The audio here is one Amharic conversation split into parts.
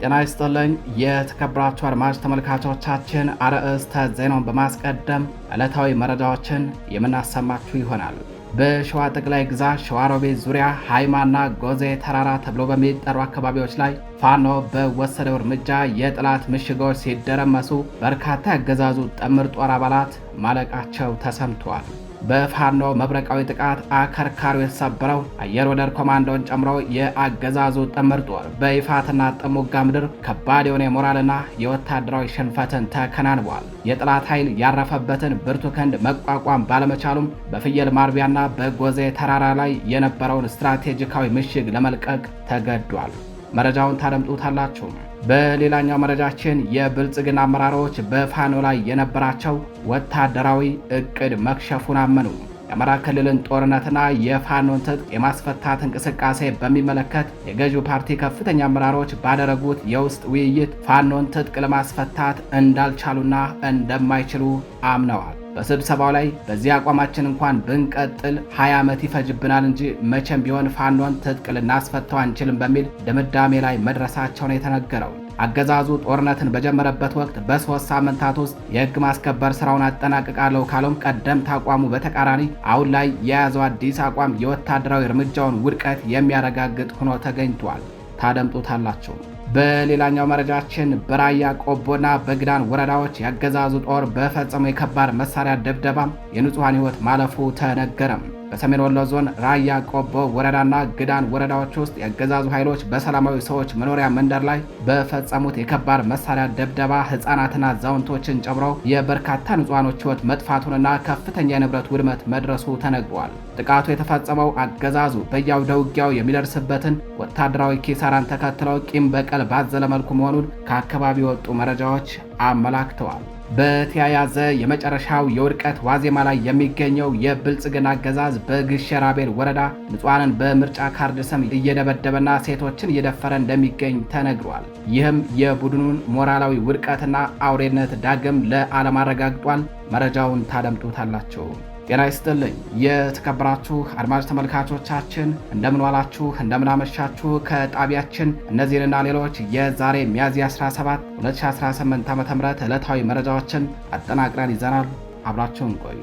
ጤና ይስጥልኝ የተከበራችሁ አድማጭ ተመልካቾቻችን፣ አርዕስተ ዜናውን በማስቀደም ዕለታዊ መረጃዎችን የምናሰማችሁ ይሆናል። በሸዋ ጠቅላይ ግዛት ሸዋሮቢት ዙሪያ ሃይማና ጎዜ ተራራ ተብሎ በሚጠሩ አካባቢዎች ላይ ፋኖ በወሰደው እርምጃ የጠላት ምሽጎች ሲደረመሱ በርካታ ያገዛዙ ጥምር ጦር አባላት ማለቃቸው ተሰምቷል። በፋኖ መብረቃዊ ጥቃት አከርካሪው የተሰበረው አየር ወለድ ኮማንዶን ጨምሮ የአገዛዙ ጥምር ጦር በይፋትና ጥሙጋ ምድር ከባድ የሆነ የሞራልና የወታደራዊ ሽንፈትን ተከናንቧል። የጠላት ኃይል ያረፈበትን ብርቱ ክንድ መቋቋም ባለመቻሉም በፍየል ማርቢያና በጎዜ ተራራ ላይ የነበረውን ስትራቴጂካዊ ምሽግ ለመልቀቅ ተገዷል። መረጃውን ታደምጡታላችሁ። በሌላኛው መረጃችን የብልጽግና አመራሮች በፋኖ ላይ የነበራቸው ወታደራዊ እቅድ መክሸፉን አመኑ። የአማራ ክልልን ጦርነትና የፋኖን ትጥቅ የማስፈታት እንቅስቃሴ በሚመለከት የገዢው ፓርቲ ከፍተኛ አመራሮች ባደረጉት የውስጥ ውይይት ፋኖን ትጥቅ ለማስፈታት እንዳልቻሉና እንደማይችሉ አምነዋል። በስብሰባው ላይ በዚህ አቋማችን እንኳን ብንቀጥል 20 ዓመት ይፈጅብናል እንጂ መቼም ቢሆን ፋኖን ትጥቅ ልናስፈታው አንችልም በሚል ድምዳሜ ላይ መድረሳቸው ነው የተነገረው። አገዛዙ ጦርነትን በጀመረበት ወቅት በ3 ሳምንታት ውስጥ የሕግ ማስከበር ስራውን አጠናቅቃለሁ ካለውም ቀደምት አቋሙ በተቃራኒ አሁን ላይ የያዘው አዲስ አቋም የወታደራዊ እርምጃውን ውድቀት የሚያረጋግጥ ሆኖ ተገኝቷል። ታደምጡታላችሁ። በሌላኛው መረጃችን በራያ ቆቦና በግዳን ወረዳዎች ያገዛዙ ጦር በፈጸመው የከባድ መሳሪያ ድብደባም የንጹሃን ሕይወት ማለፉ ተነገረም። በሰሜን ወሎ ዞን ራያ ቆቦ ወረዳና ግዳን ወረዳዎች ውስጥ የአገዛዙ ኃይሎች በሰላማዊ ሰዎች መኖሪያ መንደር ላይ በፈጸሙት የከባድ መሳሪያ ድብደባ ሕፃናትና አዛውንቶችን ጨምሮ የበርካታ ንጹሃኖች ሕይወት መጥፋቱንና ከፍተኛ የንብረት ውድመት መድረሱ ተነግሯል። ጥቃቱ የተፈጸመው አገዛዙ በየአውደ ውጊያው የሚደርስበትን ወታደራዊ ኪሳራን ተከትለው ቂም በቀል ባዘለ መልኩ መሆኑን ከአካባቢ የወጡ መረጃዎች አመላክተዋል። በተያያዘ የመጨረሻው የውድቀት ዋዜማ ላይ የሚገኘው የብልጽግና አገዛዝ በግሽ ራቤል ወረዳ ንጹሃንን በምርጫ ካርድ ስም እየደበደበና ሴቶችን እየደፈረ እንደሚገኝ ተነግሯል። ይህም የቡድኑን ሞራላዊ ውድቀትና አውሬነት ዳግም ለዓለም አረጋግጧል። መረጃውን ታደምጡታላችሁ። ጤና ይስጥልኝ የተከበራችሁ አድማጭ ተመልካቾቻችን፣ እንደምን ዋላችሁ፣ እንደምን አመሻችሁ። ከጣቢያችን እነዚህንና ሌሎች የዛሬ ሚያዝያ 17 2018 ዓ.ም ዕለታዊ መረጃዎችን አጠናቅረን ይዘናል። አብራችሁን ቆዩ።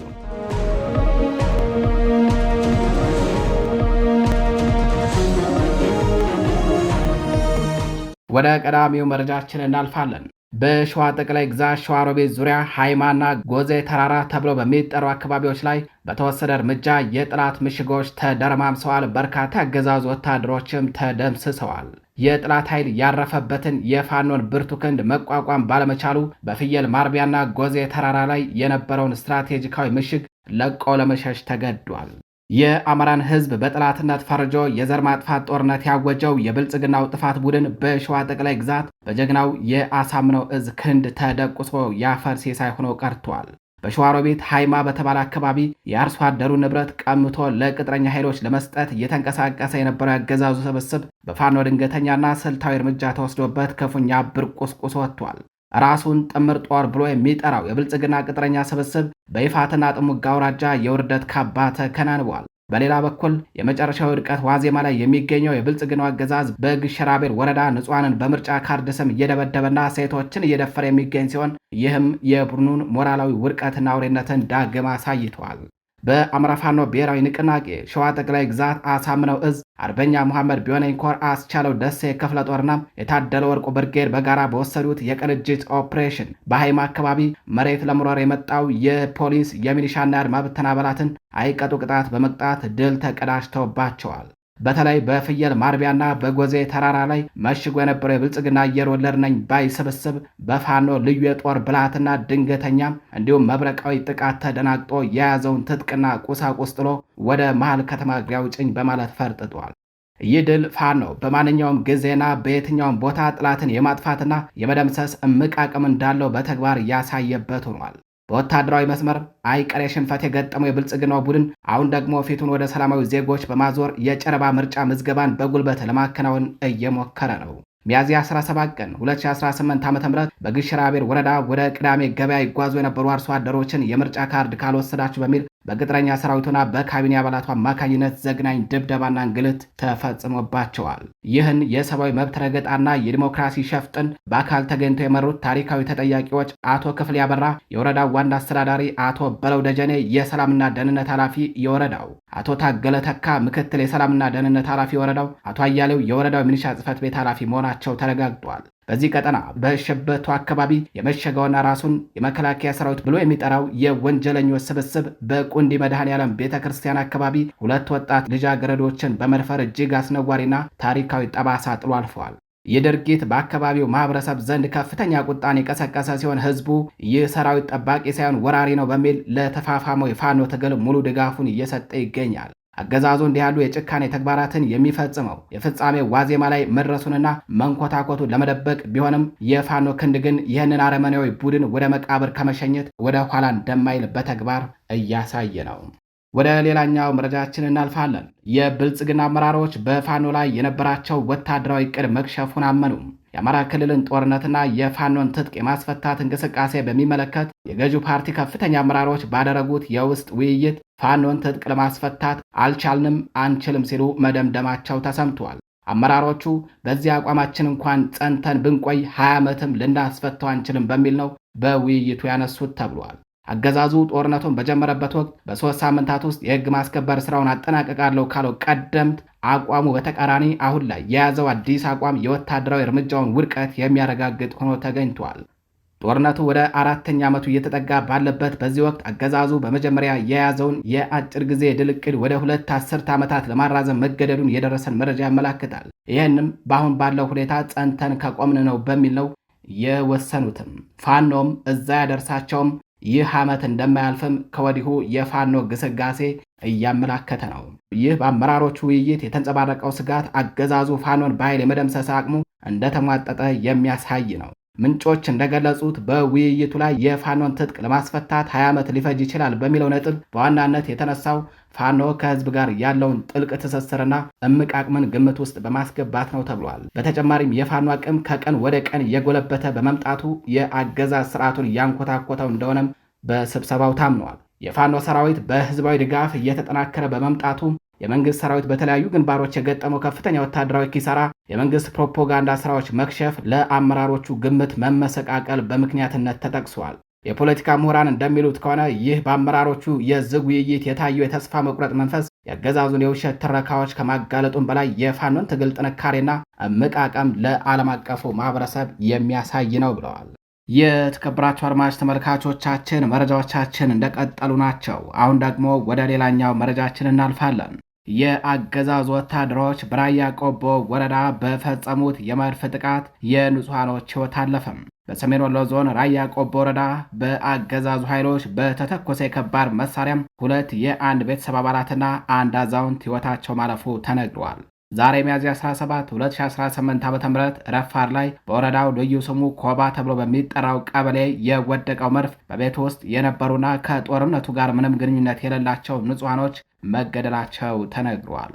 ወደ ቀዳሚው መረጃችን እናልፋለን። በሸዋ ጠቅላይ ግዛት ሸዋሮቢት ዙሪያ ሃይማና ጎዜ ተራራ ተብለው በሚጠሩ አካባቢዎች ላይ በተወሰደ እርምጃ የጠላት ምሽጎች ተደረማምሰዋል። በርካታ ያገዛዙ ወታደሮችም ተደምስሰዋል። የጠላት ኃይል ያረፈበትን የፋኖን ብርቱ ክንድ መቋቋም ባለመቻሉ በፍየል ማርቢያና ጎዜ ተራራ ላይ የነበረውን ስትራቴጂካዊ ምሽግ ለቆ ለመሸሽ ተገዷል። የአማራን ሕዝብ በጠላትነት ፈርጆ የዘር ማጥፋት ጦርነት ያወጀው የብልጽግናው ጥፋት ቡድን በሸዋ ጠቅላይ ግዛት በጀግናው የአሳምነው እዝ ክንድ ተደቁሶ ያፈር ሲሳይ ሆኖ ቀርቷል። በሸዋሮቢት ሃይማ በተባለ አካባቢ የአርሶ አደሩ ንብረት ቀምቶ ለቅጥረኛ ኃይሎች ለመስጠት እየተንቀሳቀሰ የነበረው ያገዛዙ ስብስብ በፋኖ ድንገተኛና ስልታዊ እርምጃ ተወስዶበት ክፉኛ ብርቁስቁስ ወጥቷል። ራሱን ጥምር ጦር ብሎ የሚጠራው የብልጽግና ቅጥረኛ ስብስብ በይፋትና ጥሙጋ አውራጃ የውርደት ካባ ተከናንቧል። በሌላ በኩል የመጨረሻው ውድቀት ዋዜማ ላይ የሚገኘው የብልጽግናው አገዛዝ በግሽ ራቤል ወረዳ ንጹሃንን በምርጫ ካርድ ስም እየደበደበና ሴቶችን እየደፈረ የሚገኝ ሲሆን ይህም የቡድኑን ሞራላዊ ውድቀትና አውሬነትን ዳግም አሳይቷል። በአማራ ፋኖ ብሔራዊ ንቅናቄ ሸዋ ጠቅላይ ግዛት አሳምነው እዝ አርበኛ መሐመድ ቢሆነኝ ኮር አስቻለው ደሴ ክፍለ ጦርና የታደለ ወርቁ ብርጌድ በጋራ በወሰዱት የቅንጅት ኦፕሬሽን በሃይማ አካባቢ መሬት ለመውረር የመጣው የፖሊስ የሚሊሻና የአድማ ብተና አባላትን አይቀጡ ቅጣት በመቅጣት ድል ተቀዳጅተውባቸዋል። በተለይ በፍየል ማርቢያና በጎዜ ተራራ ላይ መሽጎ የነበረው የብልጽግና አየር ወለድ ነኝ ባይ ስብስብ በፋኖ ልዩ የጦር ብልሃትና ድንገተኛ እንዲሁም መብረቃዊ ጥቃት ተደናግጦ የያዘውን ትጥቅና ቁሳቁስ ጥሎ ወደ መሃል ከተማ እግሬ አውጭኝ በማለት ፈርጥጧል። ይህ ድል ፋኖ በማንኛውም ጊዜና በየትኛውም ቦታ ጠላትን የማጥፋትና የመደምሰስ እምቅ አቅም እንዳለው በተግባር ያሳየበት ሆኗል። በወታደራዊ መስመር አይቀሬ ሽንፈት የገጠመው የብልጽግናው ቡድን አሁን ደግሞ ፊቱን ወደ ሰላማዊ ዜጎች በማዞር የጨረባ ምርጫ ምዝገባን በጉልበት ለማከናወን እየሞከረ ነው። ሚያዝያ 17 ቀን 2018 ዓ.ም በግሽ ራቤል ወረዳ ወደ ቅዳሜ ገበያ ይጓዙ የነበሩ አርሶ አደሮችን የምርጫ ካርድ ካልወሰዳችሁ በሚል በቅጥረኛ ሰራዊቱና በካቢኔ አባላቱ አማካኝነት ዘግናኝ ድብደባና እንግልት ተፈጽሞባቸዋል። ይህን የሰብአዊ መብት ረገጣና የዲሞክራሲ ሸፍጥን በአካል ተገኝተው የመሩት ታሪካዊ ተጠያቂዎች አቶ ክፍሌ ያበራ የወረዳው ዋና አስተዳዳሪ፣ አቶ በለው ደጀኔ የሰላምና ደህንነት ኃላፊ የወረዳው፣ አቶ ታገለ ተካ ምክትል የሰላምና ደህንነት ኃላፊ የወረዳው፣ አቶ አያሌው የወረዳው ሚሊሻ ጽሕፈት ቤት ኃላፊ መሆናቸው ተረጋግጧል። በዚህ ቀጠና በሸበቶ አካባቢ የመሸገውና ራሱን የመከላከያ ሰራዊት ብሎ የሚጠራው የወንጀለኞች ስብስብ በቁንዲ መድኃኔዓለም ቤተ ክርስቲያን አካባቢ 2 ወጣት ልጃገረዶችን በመድፈር እጅግ አስነዋሪና ታሪካዊ ጠባሳ ጥሎ አልፈዋል። ይህ ድርጊት በአካባቢው ማህበረሰብ ዘንድ ከፍተኛ ቁጣን የቀሰቀሰ ሲሆን ህዝቡ ይህ ሰራዊት ጠባቂ ሳይሆን ወራሪ ነው በሚል ለተፋፋመው የፋኖ ትግል ሙሉ ድጋፉን እየሰጠ ይገኛል። አገዛዙ እንዲህ ያሉ የጭካኔ ተግባራትን የሚፈጽመው የፍጻሜ ዋዜማ ላይ መድረሱንና መንኮታኮቱን ለመደበቅ ቢሆንም የፋኖ ክንድ ግን ይህንን አረመኔያዊ ቡድን ወደ መቃብር ከመሸኘት ወደ ኋላ እንደማይል በተግባር እያሳየ ነው። ወደ ሌላኛው መረጃችን እናልፋለን። የብልጽግና አመራሮች በፋኖ ላይ የነበራቸው ወታደራዊ ዕቅድ መክሸፉን አመኑ። የአማራ ክልልን ጦርነትና የፋኖን ትጥቅ የማስፈታት እንቅስቃሴ በሚመለከት የገዢው ፓርቲ ከፍተኛ አመራሮች ባደረጉት የውስጥ ውይይት ፋኖን ትጥቅ ለማስፈታት አልቻልንም፣ አንችልም ሲሉ መደምደማቸው ተሰምቷል። አመራሮቹ በዚህ አቋማችን እንኳን ጸንተን ብንቆይ 20 ዓመትም ልናስፈታው አንችልም በሚል ነው በውይይቱ ያነሱት ተብሏል። አገዛዙ ጦርነቱን በጀመረበት ወቅት በ3 ሳምንታት ውስጥ የህግ ማስከበር ስራውን አጠናቀቃለሁ ካለው ቀደምት አቋሙ በተቃራኒ አሁን ላይ የያዘው አዲስ አቋም የወታደራዊ እርምጃውን ውድቀት የሚያረጋግጥ ሆኖ ተገኝቷል። ጦርነቱ ወደ 4ኛ ዓመቱ እየተጠጋ ባለበት በዚህ ወቅት አገዛዙ በመጀመሪያ የያዘውን የአጭር ጊዜ ድል ዕቅድ ወደ 2 አስርት ዓመታት ለማራዘም መገደዱን የደረሰን መረጃ ያመላክታል። ይህንም በአሁን ባለው ሁኔታ ጸንተን ከቆምን ነው በሚል ነው የወሰኑትም። ፋኖም እዛ ያደርሳቸውም ይህ ዓመት እንደማያልፍም ከወዲሁ የፋኖ ግስጋሴ እያመላከተ ነው። ይህ በአመራሮቹ ውይይት የተንጸባረቀው ስጋት አገዛዙ ፋኖን በኃይል የመደምሰስ አቅሙ እንደተሟጠጠ የሚያሳይ ነው። ምንጮች እንደገለጹት በውይይቱ ላይ የፋኖን ትጥቅ ለማስፈታት 20 ዓመት ሊፈጅ ይችላል በሚለው ነጥብ በዋናነት የተነሳው ፋኖ ከህዝብ ጋር ያለውን ጥልቅ ትስስርና እምቅ አቅምን ግምት ውስጥ በማስገባት ነው ተብሏል። በተጨማሪም የፋኖ አቅም ከቀን ወደ ቀን እየጎለበተ በመምጣቱ የአገዛዝ ስርዓቱን እያንኮታኮተው እንደሆነም በስብሰባው ታምነዋል። የፋኖ ሰራዊት በህዝባዊ ድጋፍ እየተጠናከረ በመምጣቱ የመንግስት ሰራዊት በተለያዩ ግንባሮች የገጠመው ከፍተኛ ወታደራዊ ኪሳራ፣ የመንግስት ፕሮፓጋንዳ ስራዎች መክሸፍ ለአመራሮቹ ግምት መመሰቃቀል በምክንያትነት ተጠቅሷል። የፖለቲካ ምሁራን እንደሚሉት ከሆነ ይህ በአመራሮቹ የዝግ ውይይት የታየው የተስፋ መቁረጥ መንፈስ የአገዛዙን የውሸት ትረካዎች ከማጋለጡም በላይ የፋኖን ትግል ጥንካሬና እምቅ አቅም ለዓለም አቀፉ ማህበረሰብ የሚያሳይ ነው ብለዋል። የተከበራችሁ አድማጭ ተመልካቾቻችን መረጃዎቻችን እንደቀጠሉ ናቸው። አሁን ደግሞ ወደ ሌላኛው መረጃችን እናልፋለን። የአገዛዙ ወታደሮች በራያ ቆቦ ወረዳ በፈጸሙት የመድፍ ጥቃት የንጹሃኖች ሕይወት አለፈም። በሰሜን ወሎ ዞን ራያ ቆቦ ወረዳ በአገዛዙ ኃይሎች በተተኮሰ የከባድ መሳሪያም 2 የአንድ ቤተሰብ አባላትና 1 አዛውንት ሕይወታቸው ማለፉ ተነግሯል። ዛሬ ሚያዝያ 17 2018 ዓ.ም ረፋር ላይ በወረዳው ልዩ ስሙ ኮባ ተብሎ በሚጠራው ቀበሌ የወደቀው መድፍ በቤት ውስጥ የነበሩና ከጦርነቱ ጋር ምንም ግንኙነት የሌላቸው ንጹሃኖች መገደላቸው ተነግሯል።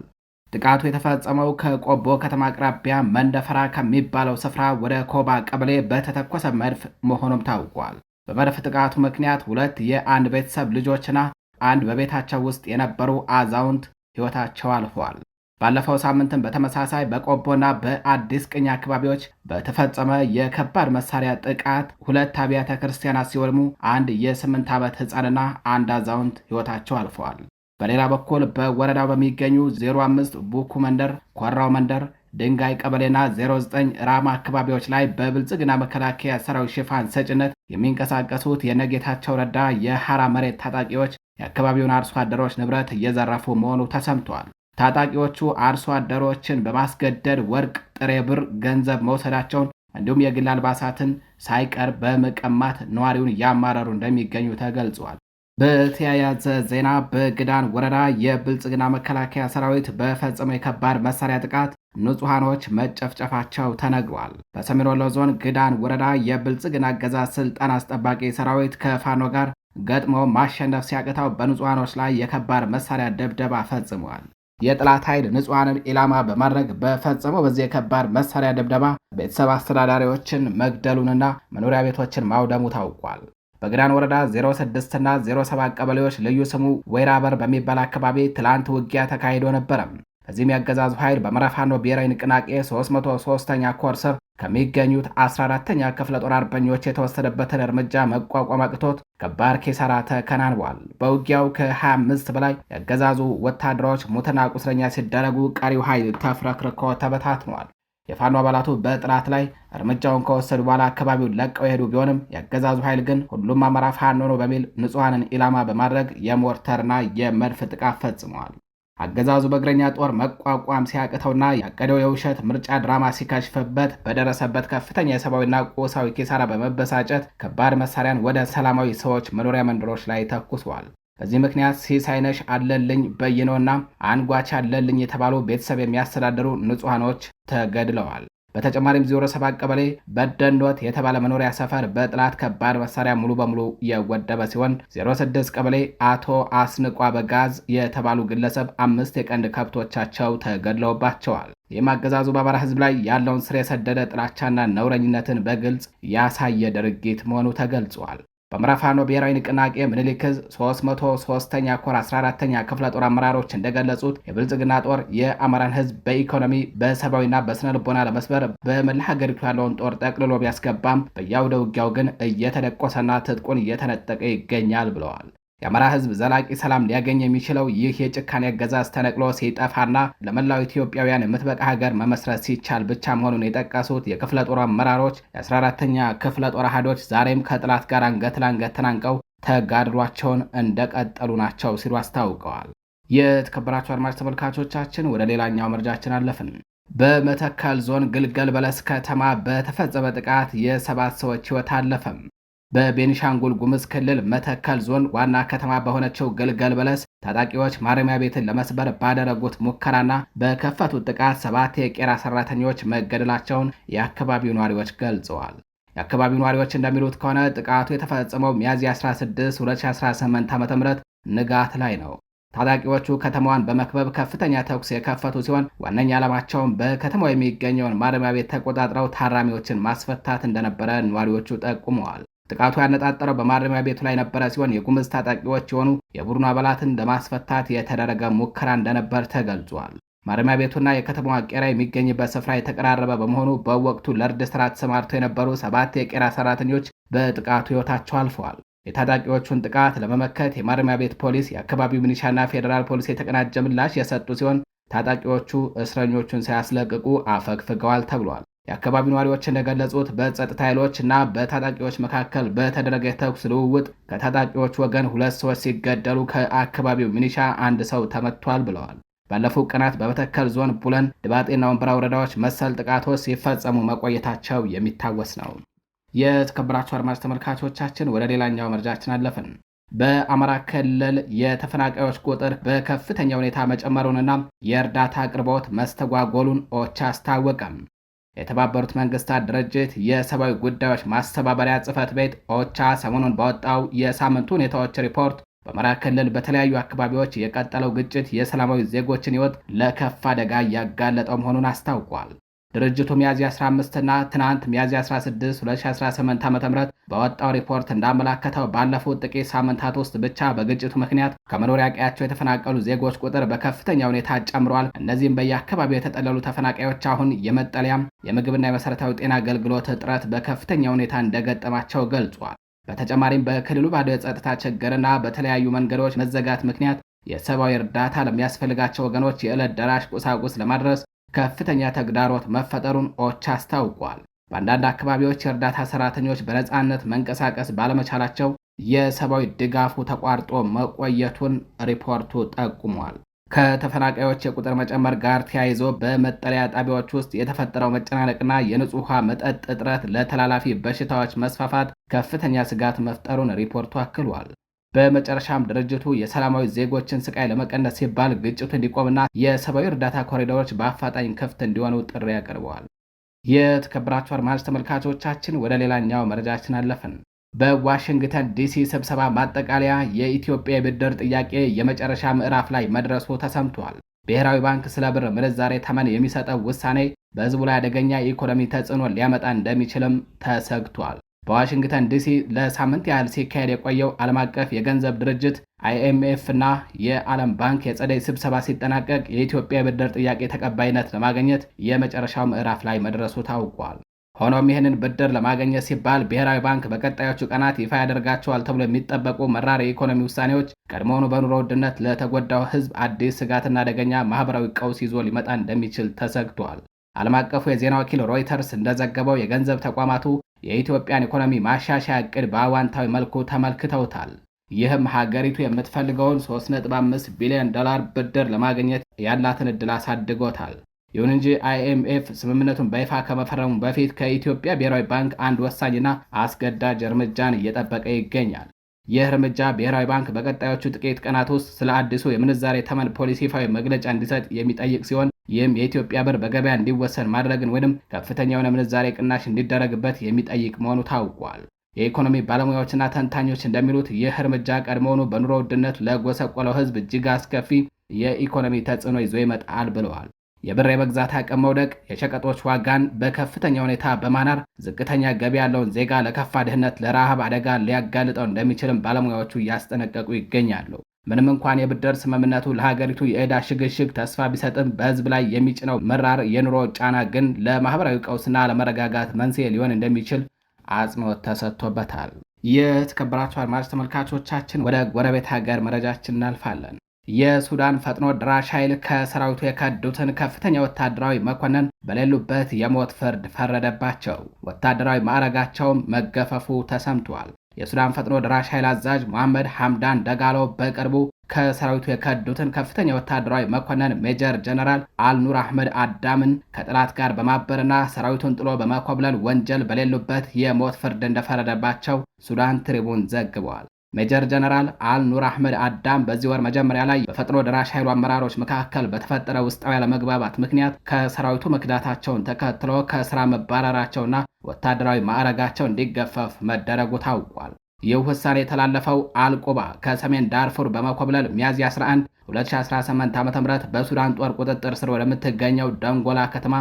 ጥቃቱ የተፈጸመው ከቆቦ ከተማ አቅራቢያ መንደፈራ ከሚባለው ስፍራ ወደ ኮባ ቀበሌ በተተኮሰ መድፍ መሆኑም ታውቋል። በመድፍ ጥቃቱ ምክንያት 2 የአንድ ቤተሰብ ልጆችና 1 በቤታቸው ውስጥ የነበሩ አዛውንት ሕይወታቸው አልፏል። ባለፈው ሳምንትም በተመሳሳይ በቆቦና በአዲስ ቅኝ አካባቢዎች በተፈጸመ የከባድ መሳሪያ ጥቃት 2 አብያተ ክርስቲያናት ሲወድሙ 1 የ8 ዓመት ሕፃንና 1 አዛውንት ሕይወታቸው አልፈዋል። በሌላ በኩል በወረዳው በሚገኙ 05 ቡኩ መንደር፣ ኮራው መንደር፣ ድንጋይ ቀበሌና 09 ራማ አካባቢዎች ላይ በብልጽግና መከላከያ ሰራዊት ሽፋን ሰጭነት የሚንቀሳቀሱት የነጌታቸው ረዳ የሐራ መሬት ታጣቂዎች የአካባቢውን አርሶ አደሮች ንብረት እየዘረፉ መሆኑ ተሰምቷል። ታጣቂዎቹ አርሶ አደሮችን በማስገደድ ወርቅ፣ ጥሬ ብር፣ ገንዘብ መውሰዳቸውን እንዲሁም የግል አልባሳትን ሳይቀር በመቀማት ነዋሪውን እያማረሩ እንደሚገኙ ተገልጿል። በተያያዘ ዜና በግዳን ወረዳ የብልጽግና መከላከያ ሰራዊት በፈጸመው የከባድ መሳሪያ ጥቃት ንጹሃኖች መጨፍጨፋቸው ተነግሯል። በሰሜን ወሎ ዞን ግዳን ወረዳ የብልጽግና አገዛዝ ስልጣን አስጠባቂ ሰራዊት ከፋኖ ጋር ገጥሞ ማሸነፍ ሲያቅተው በንጹሃኖች ላይ የከባድ መሳሪያ ድብደባ ፈጽሟል። የጥላት ኃይል ንጹሃንን ኢላማ በማድረግ በፈጸመው በዚህ የከባድ መሳሪያ ድብደባ ቤተሰብ አስተዳዳሪዎችን መግደሉንና መኖሪያ ቤቶችን ማውደሙ ታውቋል። በግዳን ወረዳ 06 እና 07 ቀበሌዎች ልዩ ስሙ ወይራበር በሚባል አካባቢ ትላንት ውጊያ ተካሂዶ ነበረ። በዚህም የአገዛዙ ኃይል በአማራ ፋኖ ብሔራዊ ንቅናቄ 303ኛ ኮር ስር ከሚገኙት 14ኛ ክፍለ ጦር አርበኞች የተወሰደበትን እርምጃ መቋቋም አቅቶት ከባድ ኪሳራ ተከናንቧል። በውጊያው ከ25 በላይ የአገዛዙ ወታደሮች ሙትና ቁስለኛ ሲደረጉ፣ ቀሪው ኃይል ተፍረክርኮ ተበታትኗል። የፋኖ አባላቱ በጥላት ላይ እርምጃውን ከወሰዱ በኋላ አካባቢውን ለቀው የሄዱ ቢሆንም የአገዛዙ ኃይል ግን ሁሉም አማራ ፋኖ ነው በሚል ንጹሐንን ኢላማ በማድረግ የሞርተርና የመድፍ ጥቃት ፈጽመዋል። አገዛዙ በእግረኛ ጦር መቋቋም ሲያቅተውና ያቀደው የውሸት ምርጫ ድራማ ሲከሽፍበት በደረሰበት ከፍተኛ የሰብአዊና ቁሳዊ ኪሳራ በመበሳጨት ከባድ መሳሪያን ወደ ሰላማዊ ሰዎች መኖሪያ መንደሮች ላይ ተኩሷል። በዚህ ምክንያት ሲሳይነሽ አለልኝ በይኖና አንጓች አለልኝ የተባሉ ቤተሰብ የሚያስተዳድሩ ንጹሐኖች ተገድለዋል። በተጨማሪም 07 ቀበሌ በደንዶት የተባለ መኖሪያ ሰፈር በጥላት ከባድ መሳሪያ ሙሉ በሙሉ የወደበ ሲሆን 06 ቀበሌ አቶ አስንቋ በጋዝ የተባሉ ግለሰብ 5 የቀንድ ከብቶቻቸው ተገድለውባቸዋል። ይህም አገዛዙ በአማራ ሕዝብ ላይ ያለውን ስር የሰደደ ጥላቻና ነውረኝነትን በግልጽ ያሳየ ድርጊት መሆኑ ተገልጿል። በአማራ ፋኖ ብሔራዊ ንቅናቄ ምኒልክ ዕዝ 303ኛ ኮር 14ኛ ክፍለ ጦር አመራሮች እንደገለጹት የብልጽግና ጦር የአማራን ሕዝብ በኢኮኖሚ በሰብአዊና በስነ ልቦና ለመስበር በመላ ሀገሪቱ ያለውን ጦር ጠቅልሎ ቢያስገባም በየአውደ ውጊያው ግን እየተደቆሰና ትጥቁን እየተነጠቀ ይገኛል ብለዋል። የአማራ ህዝብ ዘላቂ ሰላም ሊያገኝ የሚችለው ይህ የጭካኔ አገዛዝ ተነቅሎ ሲጠፋና ለመላው ኢትዮጵያውያን የምትበቃ ሀገር መመስረት ሲቻል ብቻ መሆኑን የጠቀሱት የክፍለ ጦር አመራሮች የ14ኛ ክፍለ ጦር አሃዶች ዛሬም ከጥላት ጋር አንገት ለአንገት ተናንቀው ተጋድሏቸውን እንደቀጠሉ ናቸው ሲሉ አስታውቀዋል። የተከበራችሁ አድማጭ ተመልካቾቻችን ወደ ሌላኛው መረጃችን አለፍን። በመተከል ዞን ግልገል በለስ ከተማ በተፈጸመ ጥቃት የ7 ሰዎች ህይወት አለፈም። በቤኒሻንጉል ጉሙዝ ክልል መተከል ዞን ዋና ከተማ በሆነችው ግልገል በለስ ታጣቂዎች ማረሚያ ቤትን ለመስበር ባደረጉት ሙከራና በከፈቱት ጥቃት 7 የቄራ ሰራተኞች መገደላቸውን የአካባቢው ነዋሪዎች ገልጸዋል። የአካባቢው ነዋሪዎች እንደሚሉት ከሆነ ጥቃቱ የተፈጸመው ሚያዝያ 16 2018 ዓ.ም ንጋት ላይ ነው። ታጣቂዎቹ ከተማዋን በመክበብ ከፍተኛ ተኩስ የከፈቱ ሲሆን ዋነኛ ዓላማቸውን በከተማው የሚገኘውን ማረሚያ ቤት ተቆጣጥረው ታራሚዎችን ማስፈታት እንደነበረ ነዋሪዎቹ ጠቁመዋል። ጥቃቱ ያነጣጠረው በማረሚያ ቤቱ ላይ ነበረ ሲሆን የጉምዝ ታጣቂዎች የሆኑ የቡድኑ አባላትን ለማስፈታት የተደረገ ሙከራ እንደነበር ተገልጿል። ማረሚያ ቤቱና የከተማዋ ቄራ የሚገኝበት ስፍራ የተቀራረበ በመሆኑ በወቅቱ ለእርድ ስራ ተሰማርተው የነበሩ 7 የቄራ ሰራተኞች በጥቃቱ ሕይወታቸው አልፈዋል። የታጣቂዎቹን ጥቃት ለመመከት የማረሚያ ቤት ፖሊስ፣ የአካባቢው ሚሊሻና ፌዴራል ፖሊስ የተቀናጀ ምላሽ የሰጡ ሲሆን ታጣቂዎቹ እስረኞቹን ሳያስለቅቁ አፈግፍገዋል ተብሏል። የአካባቢው ነዋሪዎች እንደገለጹት በጸጥታ ኃይሎች እና በታጣቂዎች መካከል በተደረገ የተኩስ ልውውጥ ከታጣቂዎች ወገን 2 ሰዎች ሲገደሉ ከአካባቢው ሚሊሻ 1 ሰው ተመቷል ብለዋል። ባለፉት ቀናት በመተከል ዞን ቡለን፣ ድባጤና ወንበራ ወረዳዎች መሰል ጥቃቶች ሲፈጸሙ መቆየታቸው የሚታወስ ነው። የተከበራችሁ አድማጭ ተመልካቾቻችን ወደ ሌላኛው መረጃችን አለፍን። በአማራ ክልል የተፈናቃዮች ቁጥር በከፍተኛ ሁኔታ መጨመሩንና የእርዳታ አቅርቦት መስተጓጎሉን ኦቻ አስታወቀም። የተባበሩት መንግስታት ድርጅት የሰብአዊ ጉዳዮች ማስተባበሪያ ጽሕፈት ቤት ኦቻ ሰሞኑን ባወጣው የሳምንቱ ሁኔታዎች ሪፖርት በአማራ ክልል በተለያዩ አካባቢዎች የቀጠለው ግጭት የሰላማዊ ዜጎችን ሕይወት ለከፍ አደጋ እያጋለጠው መሆኑን አስታውቋል። ድርጅቱ ሚያዝያ 15 እና ትናንት ሚያዝያ 16 2018 ዓ.ም በወጣው ሪፖርት እንዳመላከተው ባለፉት ጥቂት ሳምንታት ውስጥ ብቻ በግጭቱ ምክንያት ከመኖሪያ ቀያቸው የተፈናቀሉ ዜጎች ቁጥር በከፍተኛ ሁኔታ ጨምሯል። እነዚህም በየአካባቢው የተጠለሉ ተፈናቃዮች አሁን የመጠለያም የምግብና የመሰረታዊ ጤና አገልግሎት እጥረት በከፍተኛ ሁኔታ እንደገጠማቸው ገልጿል። በተጨማሪም በክልሉ ባለው የጸጥታ ችግርና በተለያዩ መንገዶች መዘጋት ምክንያት የሰብአዊ እርዳታ ለሚያስፈልጋቸው ወገኖች የዕለት ደራሽ ቁሳቁስ ለማድረስ ከፍተኛ ተግዳሮት መፈጠሩን ኦቻ አስታውቋል። በአንዳንድ አካባቢዎች የእርዳታ ሰራተኞች በነፃነት መንቀሳቀስ ባለመቻላቸው የሰብአዊ ድጋፉ ተቋርጦ መቆየቱን ሪፖርቱ ጠቁሟል። ከተፈናቃዮች የቁጥር መጨመር ጋር ተያይዞ በመጠለያ ጣቢያዎች ውስጥ የተፈጠረው መጨናነቅና የንጹህ ውሃ መጠጥ እጥረት ለተላላፊ በሽታዎች መስፋፋት ከፍተኛ ስጋት መፍጠሩን ሪፖርቱ አክሏል። በመጨረሻም ድርጅቱ የሰላማዊ ዜጎችን ስቃይ ለመቀነስ ሲባል ግጭቱ እንዲቆምና የሰብአዊ እርዳታ ኮሪደሮች በአፋጣኝ ክፍት እንዲሆኑ ጥሪ ያቀርበዋል። የተከበራችሁ አድማጭ ተመልካቾቻችን ወደ ሌላኛው መረጃችን አለፍን። በዋሽንግተን ዲሲ ስብሰባ ማጠቃለያ የኢትዮጵያ የብድር ጥያቄ የመጨረሻ ምዕራፍ ላይ መድረሱ ተሰምቷል። ብሔራዊ ባንክ ስለ ብር ምንዛሬ ተመን የሚሰጠው ውሳኔ በሕዝቡ ላይ አደገኛ የኢኮኖሚ ተጽዕኖ ሊያመጣ እንደሚችልም ተሰግቷል። በዋሽንግተን ዲሲ ለሳምንት ያህል ሲካሄድ የቆየው ዓለም አቀፍ የገንዘብ ድርጅት IMF እና የዓለም ባንክ የጸደይ ስብሰባ ሲጠናቀቅ የኢትዮጵያ የብድር ጥያቄ ተቀባይነት ለማግኘት የመጨረሻው ምዕራፍ ላይ መድረሱ ታውቋል። ሆኖም ይህንን ብድር ለማግኘት ሲባል ብሔራዊ ባንክ በቀጣዮቹ ቀናት ይፋ ያደርጋቸዋል ተብሎ የሚጠበቁ መራር የኢኮኖሚ ውሳኔዎች ቀድሞውኑ በኑሮ ውድነት ለተጎዳው ሕዝብ አዲስ ስጋትና አደገኛ ማህበራዊ ቀውስ ይዞ ሊመጣ እንደሚችል ተሰግቷል። ዓለም አቀፉ የዜና ወኪል ሮይተርስ እንደዘገበው የገንዘብ ተቋማቱ የኢትዮጵያን ኢኮኖሚ ማሻሻያ እቅድ በአዋንታዊ መልኩ ተመልክተውታል። ይህም ሀገሪቱ የምትፈልገውን $3.5 ቢሊዮን ብድር ለማግኘት ያላትን ዕድል አሳድጎታል። ይሁን እንጂ IMF ስምምነቱን በይፋ ከመፈረሙ በፊት ከኢትዮጵያ ብሔራዊ ባንክ አንድ ወሳኝና አስገዳጅ እርምጃን እየጠበቀ ይገኛል። ይህ እርምጃ ብሔራዊ ባንክ በቀጣዮቹ ጥቂት ቀናት ውስጥ ስለ አዲሱ የምንዛሬ ተመን ፖሊሲ ይፋዊ መግለጫ እንዲሰጥ የሚጠይቅ ሲሆን ይህም የኢትዮጵያ ብር በገበያ እንዲወሰን ማድረግን ወይም ከፍተኛ የሆነ ምንዛሬ ቅናሽ እንዲደረግበት የሚጠይቅ መሆኑ ታውቋል። የኢኮኖሚ ባለሙያዎችና ተንታኞች እንደሚሉት ይህ እርምጃ ቀድሞውኑ በኑሮ ውድነት ለጎሰቆለው ሕዝብ እጅግ አስከፊ የኢኮኖሚ ተጽዕኖ ይዞ ይመጣል ብለዋል። የብር የመግዛት አቅም መውደቅ የሸቀጦች ዋጋን በከፍተኛ ሁኔታ በማናር ዝቅተኛ ገቢ ያለውን ዜጋ ለከፋ ድህነት፣ ለረሃብ አደጋ ሊያጋልጠው እንደሚችልም ባለሙያዎቹ እያስጠነቀቁ ይገኛሉ። ምንም እንኳን የብድር ስምምነቱ ለሀገሪቱ የዕዳ ሽግሽግ ተስፋ ቢሰጥም በሕዝብ ላይ የሚጭነው መራር የኑሮ ጫና ግን ለማህበራዊ ቀውስና ለመረጋጋት መንስኤ ሊሆን እንደሚችል አጽንኦት ተሰጥቶበታል። የተከበራችሁ አድማጭ ተመልካቾቻችን ወደ ጎረቤት ሀገር መረጃችን እናልፋለን። የሱዳን ፈጥኖ ድራሽ ኃይል ከሰራዊቱ የከዱትን ከፍተኛ ወታደራዊ መኮንን በሌሉበት የሞት ፍርድ ፈረደባቸው። ወታደራዊ ማዕረጋቸውም መገፈፉ ተሰምቷል። የሱዳን ፈጥኖ ድራሽ ኃይል አዛዥ መሐመድ ሐምዳን ደጋሎ በቅርቡ ከሰራዊቱ የከዱትን ከፍተኛ ወታደራዊ መኮንን ሜጀር ጀነራል አልኑር አህመድ አዳምን ከጠላት ጋር በማበርና ሰራዊቱን ጥሎ በመኮብለል ወንጀል በሌሉበት የሞት ፍርድ እንደፈረደባቸው ሱዳን ትሪቡን ዘግቧል። ሜጀር ጀነራል አልኑር አህመድ አዳም በዚህ ወር መጀመሪያ ላይ በፈጥኖ ደራሽ ኃይሉ አመራሮች መካከል በተፈጠረ ውስጣዊ አለመግባባት ምክንያት ከሰራዊቱ መክዳታቸውን ተከትሎ ከስራ መባረራቸውና ወታደራዊ ማዕረጋቸው እንዲገፈፍ መደረጉ ታውቋል። ይህ ውሳኔ የተላለፈው አልቁባ ከሰሜን ዳርፉር በመኮብለል ሚያዝያ 11 2018 ዓ.ም በሱዳን ጦር ቁጥጥር ስር ወደምትገኘው ደንጎላ ከተማ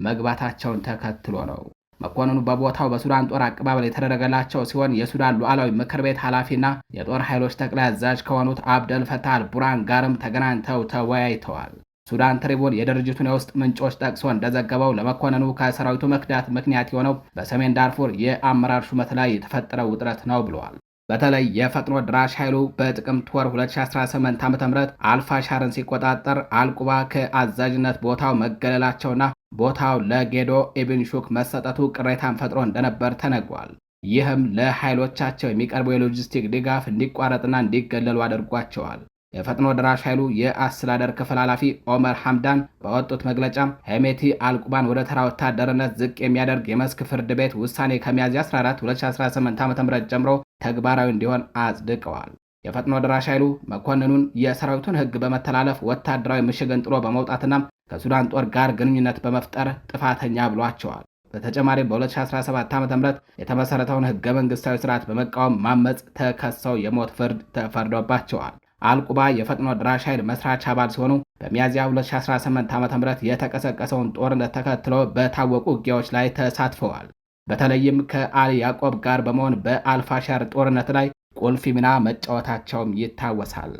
መግባታቸውን ተከትሎ ነው። መኮንኑ በቦታው በሱዳን ጦር አቀባበል የተደረገላቸው ሲሆን የሱዳን ሉዓላዊ ምክር ቤት ኃላፊና የጦር ኃይሎች ጠቅላይ አዛዥ ከሆኑት አብደል ፈታህ አልቡርሃን ጋርም ተገናኝተው ተወያይተዋል። ሱዳን ትሪቡን የድርጅቱን የውስጥ ምንጮች ጠቅሶ እንደዘገበው ለመኮንኑ ከሰራዊቱ መክዳት ምክንያት የሆነው በሰሜን ዳርፉር የአመራር ሹመት ላይ የተፈጠረው ውጥረት ነው ብለዋል። በተለይ የፈጥኖ ድራሽ ኃይሉ በጥቅምት ወር 2018 ዓ.ም አልፋሻርን ሲቆጣጠር አልቁባ ከአዛዥነት ቦታው መገለላቸውና ቦታው ለጌዶ ኢብን ሹክ መሰጠቱ ቅሬታን ፈጥሮ እንደነበር ተነግሯል። ይህም ለኃይሎቻቸው የሚቀርበው የሎጂስቲክ ድጋፍ እንዲቋረጥና እንዲገለሉ አድርጓቸዋል። የፈጥኖ ድራሽ ኃይሉ የአስተዳደር ክፍል ኃላፊ ኦመር ሐምዳን በወጡት መግለጫ ሄሜቲ አልቁባን ወደ ተራ ወታደርነት ዝቅ የሚያደርግ የመስክ ፍርድ ቤት ውሳኔ ከሚያዝያ 14 2018 ዓ.ም ጀምሮ ተግባራዊ እንዲሆን አጽድቀዋል። የፈጥኖ ድራሽ ኃይሉ መኮንኑን የሰራዊቱን ሕግ በመተላለፍ ወታደራዊ ምሽግን ጥሎ በመውጣትና ከሱዳን ጦር ጋር ግንኙነት በመፍጠር ጥፋተኛ ብሏቸዋል። በተጨማሪም በ2017 ዓ.ም የተመሰረተውን ሕገ መንግስታዊ ስርዓት በመቃወም ማመፅ ተከሰው የሞት ፍርድ ተፈርዶባቸዋል። አልቁባ የፈጥኖ ድራሽ ኃይል መስራች አባል ሲሆኑ በሚያዝያ 2018 ዓ.ም የተቀሰቀሰውን ጦርነት ተከትሎ በታወቁ ውጊያዎች ላይ ተሳትፈዋል። በተለይም ከአሊ ያዕቆብ ጋር በመሆን በአልፋሻር ጦርነት ላይ ቁልፍ ሚና መጫወታቸውም ይታወሳል።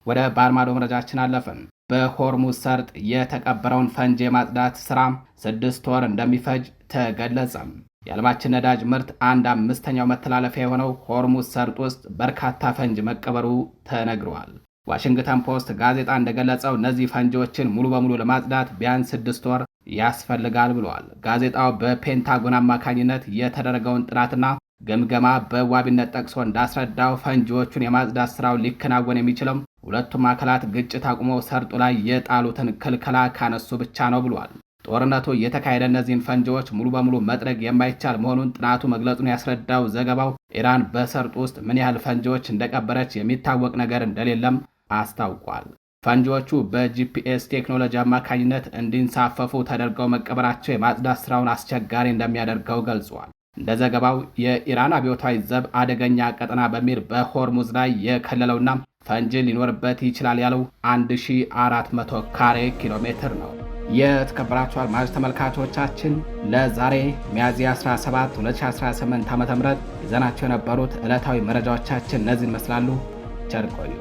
ወደ ባህር ማዶ መረጃችን አለፍን። በሆርሙዝ ሰርጥ የተቀበረውን ፈንጂ የማጽዳት ስራ 6 ወር እንደሚፈጅ ተገለጸም። የዓለማችን ነዳጅ ምርት 1/5ኛው መተላለፊያ የሆነው ሆርሙዝ ሰርጥ ውስጥ በርካታ ፈንጅ መቀበሩ ተነግሯል። ዋሽንግተን ፖስት ጋዜጣ እንደገለጸው እነዚህ ፈንጂዎችን ሙሉ በሙሉ ለማጽዳት ቢያንስ 6 ወር ያስፈልጋል ብሏል። ጋዜጣው በፔንታጎን አማካኝነት የተደረገውን ጥናትና ግምገማ በዋቢነት ጠቅሶ እንዳስረዳው ፈንጂዎቹን የማጽዳት ስራው ሊከናወን የሚችለው ሁለቱም አካላት ግጭት አቁመው ሰርጡ ላይ የጣሉትን ክልከላ ካነሱ ብቻ ነው ብሏል። ጦርነቱ እየተካሄደ እነዚህን ፈንጂዎች ሙሉ በሙሉ መጥረግ የማይቻል መሆኑን ጥናቱ መግለጹን ያስረዳው ዘገባው ኢራን በሰርጡ ውስጥ ምን ያህል ፈንጂዎች እንደቀበረች የሚታወቅ ነገር እንደሌለም አስታውቋል። ፈንጂዎቹ በጂፒኤስ ቴክኖሎጂ አማካኝነት እንዲንሳፈፉ ተደርገው መቀበራቸው የማጽዳት ስራውን አስቸጋሪ እንደሚያደርገው ገልጿል። እንደ ዘገባው የኢራን አብዮታዊ ዘብ አደገኛ ቀጠና በሚል በሆርሙዝ ላይ የከለለውና ፈንጂ ሊኖርበት ይችላል ያለው 1400 ካሬ ኪሎ ሜትር ነው። የተከበራችሁ አድማጭ ተመልካቾቻችን ለዛሬ ሚያዝያ 17 2018 ዓ.ም ይዘናቸው የነበሩት ዕለታዊ መረጃዎቻችን እነዚህን ይመስላሉ። ቸር ቆዩ።